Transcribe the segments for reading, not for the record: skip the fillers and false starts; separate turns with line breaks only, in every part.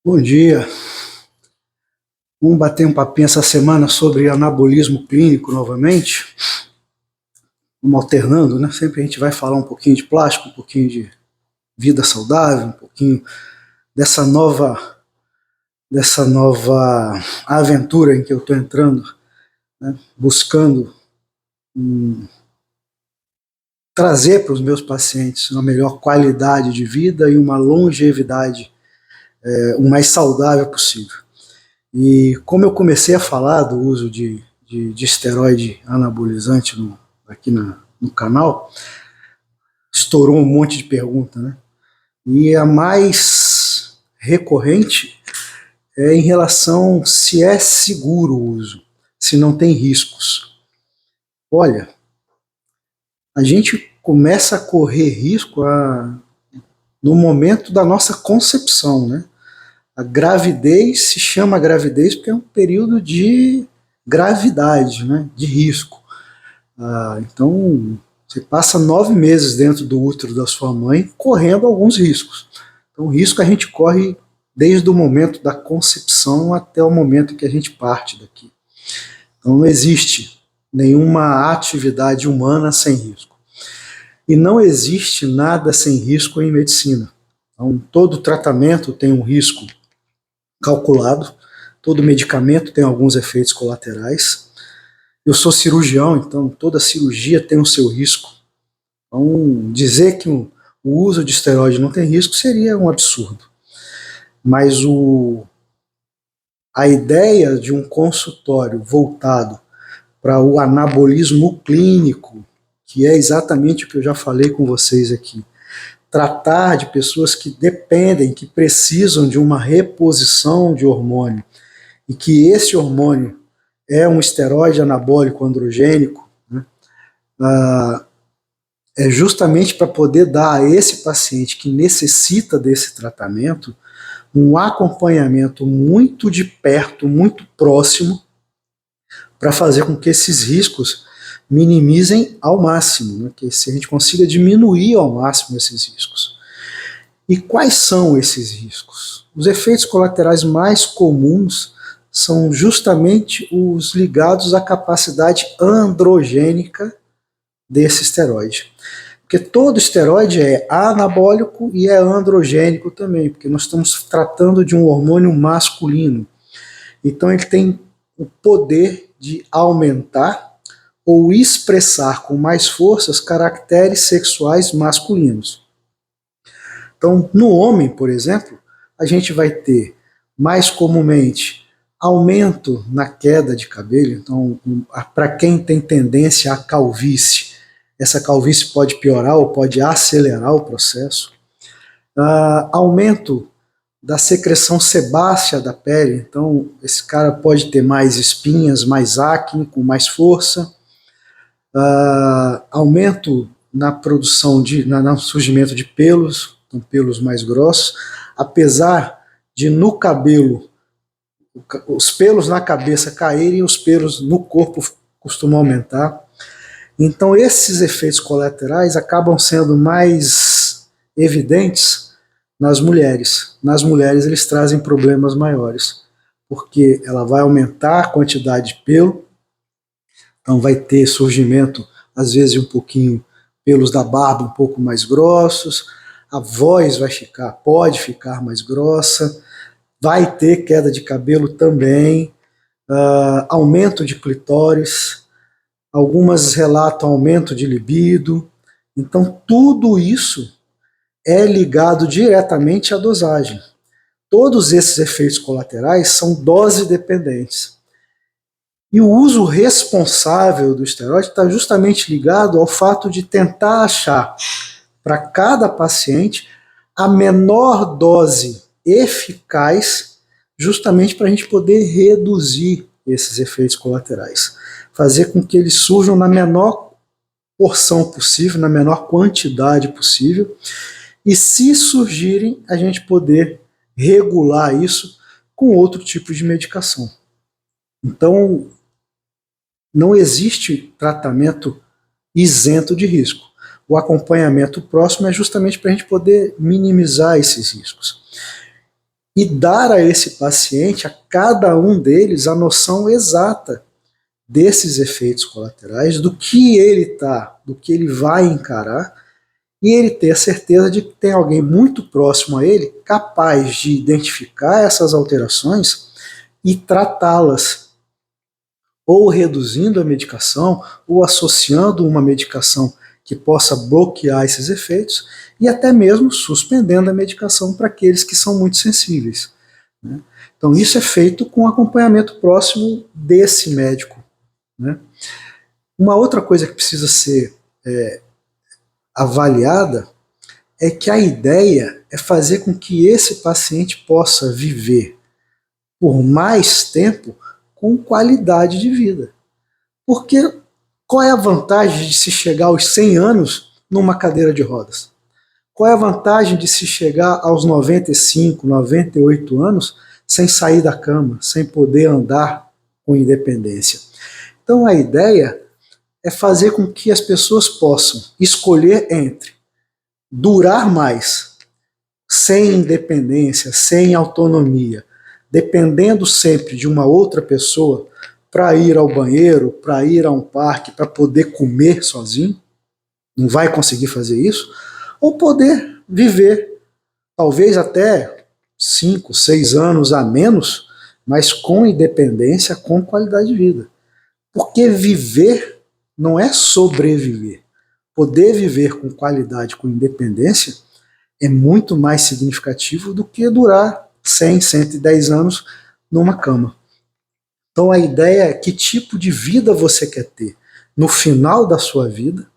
Bom dia. Vamos bater um papinho essa semana sobre anabolismo clínico novamente. Vamos alternando, né? Sempre a gente vai falar um pouquinho de plástico, um pouquinho de vida saudável, um pouquinho dessa nova aventura em que eu estou entrando, né? Buscando trazer para os meus pacientes uma melhor qualidade de vida e uma longevidade o mais saudável possível. E como eu comecei a falar do uso de esteroide anabolizante aqui no canal, estourou um monte de perguntas, né? E a mais recorrente é em relação se é seguro o uso, se não tem riscos. Olha, a gente começa a correr risco no momento da nossa concepção, né? A gravidez se chama gravidez porque é um período de gravidade, né? De risco. Então, você passa 9 meses dentro do útero da sua mãe correndo alguns riscos. Então, o risco a gente corre desde o momento da concepção até o momento que a gente parte daqui. Então, não existe nenhuma atividade humana sem risco. E não existe nada sem risco em medicina. Então, todo tratamento tem um risco calculado, todo medicamento tem alguns efeitos colaterais. Eu sou cirurgião, então toda cirurgia tem o seu risco. Então, dizer que o uso de esteroide não tem risco seria um absurdo. Mas a ideia de um consultório voltado para o anabolismo clínico, que é exatamente o que eu já falei com vocês aqui, tratar de pessoas que dependem, que precisam de uma reposição de hormônio, e que esse hormônio é um esteroide anabólico androgênico, né? É justamente para poder dar a esse paciente que necessita desse tratamento um acompanhamento muito de perto, muito próximo, para fazer com que esses riscos minimizem ao máximo, né? Que se a gente consiga diminuir ao máximo esses riscos. E quais são esses riscos? Os efeitos colaterais mais comuns são justamente os ligados à capacidade androgênica desse esteroide. Porque todo esteroide é anabólico e é androgênico também, porque nós estamos tratando de um hormônio masculino. Então ele tem o poder de aumentar ou expressar com mais força os caracteres sexuais masculinos. Então, no homem, por exemplo, a gente vai ter mais comumente aumento na queda de cabelo. Então, para quem tem tendência à calvície, essa calvície pode piorar ou pode acelerar o processo. Aumento da secreção sebácea da pele. Então, esse cara pode ter mais espinhas, mais acne, com mais força. Aumento na produção, no surgimento de pelos, com pelos mais grossos, apesar de no cabelo, os pelos na cabeça caírem, os pelos no corpo costumam aumentar. Então esses efeitos colaterais acabam sendo mais evidentes nas mulheres. Nas mulheres eles trazem problemas maiores, porque ela vai aumentar a quantidade de pelo, então vai ter surgimento, às vezes um pouquinho, pelos da barba um pouco mais grossos, a voz pode ficar mais grossa, vai ter queda de cabelo também, aumento de clitóris, algumas relatam aumento de libido. Então tudo isso é ligado diretamente à dosagem. Todos esses efeitos colaterais são dose dependentes. E o uso responsável do esteroide está justamente ligado ao fato de tentar achar para cada paciente a menor dose eficaz, justamente para a gente poder reduzir esses efeitos colaterais. Fazer com que eles surjam na menor porção possível, na menor quantidade possível, e se surgirem, a gente poder regular isso com outro tipo de medicação. Então, não existe tratamento isento de risco. o acompanhamento próximo é justamente para a gente poder minimizar esses riscos. E dar a esse paciente, a cada um deles, a noção exata desses efeitos colaterais, do que ele vai encarar, e ele ter a certeza de que tem alguém muito próximo a ele capaz de identificar essas alterações e tratá-las, ou reduzindo a medicação, ou associando uma medicação que possa bloquear esses efeitos, e até mesmo suspendendo a medicação para aqueles que são muito sensíveis, né? Então isso é feito com acompanhamento próximo desse médico, né? Uma outra coisa que precisa ser avaliada é que a ideia é fazer com que esse paciente possa viver por mais tempo com qualidade de vida. Porque qual é a vantagem de se chegar aos 100 anos numa cadeira de rodas? Qual é a vantagem de se chegar aos 95, 98 anos sem sair da cama, sem poder andar com independência? Então a ideia é fazer com que as pessoas possam escolher entre durar mais, sem independência, sem autonomia, dependendo sempre de uma outra pessoa para ir ao banheiro, para ir a um parque, para poder comer sozinho, não vai conseguir fazer isso, ou poder viver, talvez até 5, 6 anos a menos, mas com independência, com qualidade de vida. Porque viver não é sobreviver. Poder viver com qualidade, com independência, é muito mais significativo do que durar 100, 110 anos numa cama. Então a ideia é que tipo de vida você quer ter no final da sua vida,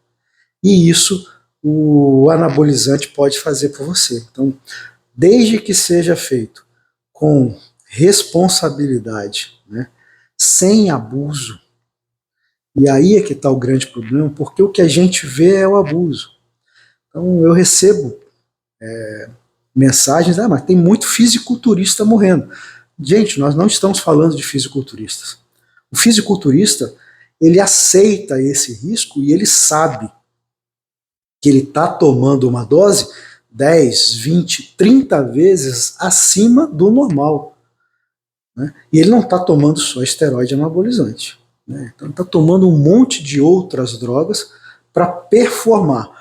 e isso o anabolizante pode fazer por você. Então, desde que seja feito com responsabilidade, né, sem abuso, e aí é que está o grande problema, porque o que a gente vê é o abuso. Então eu recebo mensagens, mas tem muito fisiculturista morrendo. Gente, nós não estamos falando de fisiculturistas. O fisiculturista, ele aceita esse risco e ele sabe que ele está tomando uma dose 10, 20, 30 vezes acima do normal, né? E ele não está tomando só esteroide anabolizante, né? Então ele está tomando um monte de outras drogas para performar.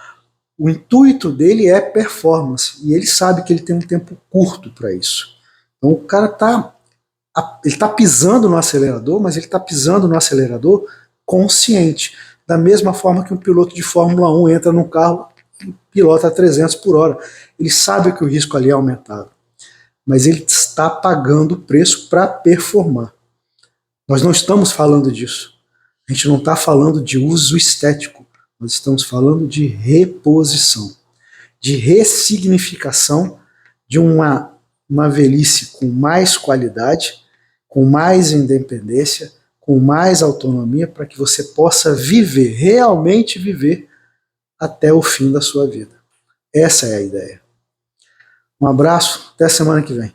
O intuito dele é performance, e ele sabe que ele tem um tempo curto para isso. Então o cara está pisando no acelerador, mas ele está pisando no acelerador consciente. Da mesma forma que um piloto de Fórmula 1 entra num carro e pilota a 300 por hora. Ele sabe que o risco ali é aumentado, mas ele está pagando o preço para performar. Nós não estamos falando disso. A gente não está falando de uso estético. Nós estamos falando de reposição, de ressignificação de uma velhice com mais qualidade, com mais independência, com mais autonomia, para que você possa viver, realmente viver, até o fim da sua vida. Essa é a ideia. Um abraço, até semana que vem.